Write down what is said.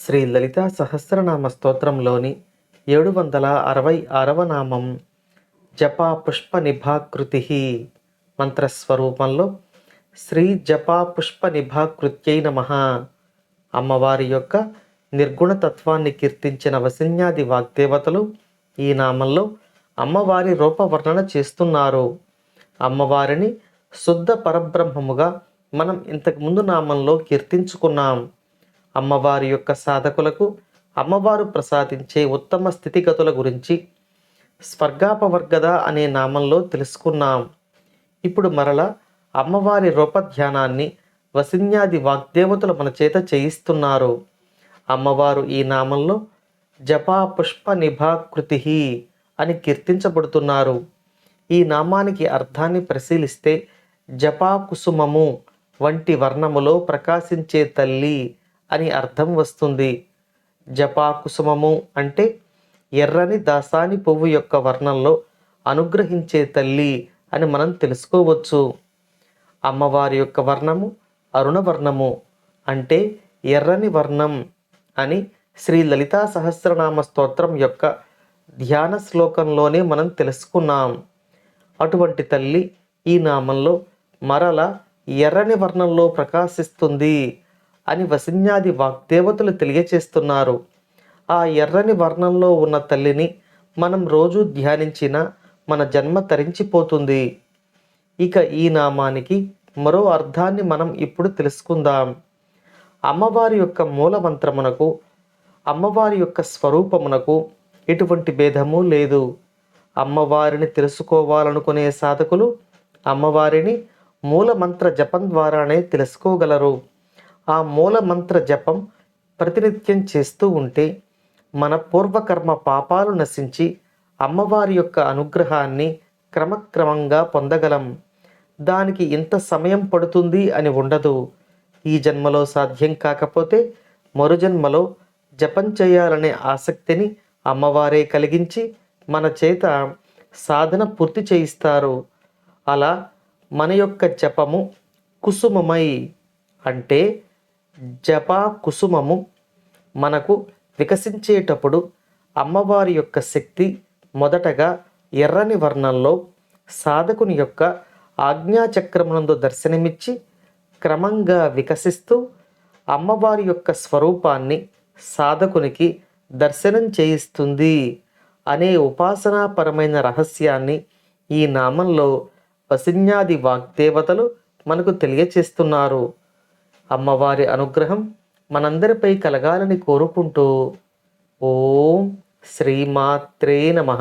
శ్రీ లలితా సహస్రనామ స్తోత్రంలోని 766వ నామం జపా పుష్ప నిభాకృతి. మంత్రస్వరూపంలో శ్రీ జపా పుష్ప నిభాకృత్యై నమః. అమ్మవారి యొక్క నిర్గుణతత్వాన్ని కీర్తించిన వసిన్యాది వాగ్దేవతలు ఈ నామంలో అమ్మవారి రూపవర్ణన చేస్తున్నారు. అమ్మవారిని శుద్ధ పరబ్రహ్మముగా మనం ఇంతకుముందు నామంలో కీర్తించుకున్నాం. అమ్మవారి యొక్క సాధకులకు అమ్మవారు ప్రసాదించే ఉత్తమ స్థితిగతుల గురించి స్వర్గాపవర్గద అనే నామంలో తెలుసుకున్నాం. ఇప్పుడు మరల అమ్మవారి రూపధ్యానాన్ని వసిన్యాది వాగ్దేవతలు మన చేత చేయిస్తున్నారు. అమ్మవారు ఈ నామంలో జపా పుష్ప నిభాకృతి అని కీర్తించబడుతున్నారు. ఈ నామానికి అర్థాన్ని పరిశీలిస్తే జపా కుసుమము వంటి వర్ణములో ప్రకాశించే తల్లి అని అర్థం వస్తుంది. జపా కుసుమము అంటే ఎర్రని దాసాని పువ్వు యొక్క వర్ణంలో అనుగ్రహించే తల్లి అని మనం తెలుసుకోవచ్చు. అమ్మవారి యొక్క వర్ణము అరుణవర్ణము అంటే ఎర్రని వర్ణం అని శ్రీ లలితా సహస్రనామ స్తోత్రం యొక్క ధ్యాన శ్లోకంలోనే మనం తెలుసుకున్నాం. అటువంటి తల్లి ఈ నామంలో మరల ఎర్రని వర్ణంలో ప్రకాశిస్తుంది అని వసిన్యాది వాగ్దేవతలు తెలియచేస్తున్నారు. ఆ ఎర్రని వర్ణంలో ఉన్న తల్లిని మనం రోజు ధ్యానించిన మన జన్మ తరించిపోతుంది. ఇక ఈ నామానికి మరో అర్థాన్ని మనం ఇప్పుడు తెలుసుకుందాం. అమ్మవారి యొక్క మూలమంత్రమునకు అమ్మవారి యొక్క స్వరూపమునకు ఎటువంటి భేదము లేదు. అమ్మవారిని తెలుసుకోవాలనుకునే సాధకులు అమ్మవారిని మూలమంత్ర జపం ద్వారానే తెలుసుకోగలరు. ఆ మూలమంత్ర జపం ప్రతినిత్యం చేస్తూ ఉంటే మన పూర్వకర్మ పాపాలు నశించి అమ్మవారి యొక్క అనుగ్రహాన్ని క్రమక్రమంగా పొందగలం. దానికి ఇంత సమయం పడుతుంది అని ఉండదు. ఈ జన్మలో సాధ్యం కాకపోతే మరు జన్మలో జపం చేయాలనే ఆసక్తిని అమ్మవారే కలిగించి మన చేత సాధన పూర్తి చేయిస్తారు. అలా మన యొక్క జపము కుసుమమై అంటే జపా కుసుమము మనకు వికసించేటప్పుడు అమ్మవారి యొక్క శక్తి మొదటగా ఎర్రని వర్ణంలో సాధకుని యొక్క ఆజ్ఞాచక్రమునందు దర్శనమిచ్చి క్రమంగా వికసిస్తూ అమ్మవారి యొక్క స్వరూపాన్ని సాధకునికి దర్శనం చేయిస్తుంది అనే ఉపాసనాపరమైన రహస్యాన్ని ఈ నామంలో వసిన్యాది వాగ్దేవతలు మనకు తెలియచేస్తున్నారు. అమ్మవారి అనుగ్రహం మనందరిపై కలగాలని కోరుకుంటూ ఓం శ్రీమాత్రే నమః.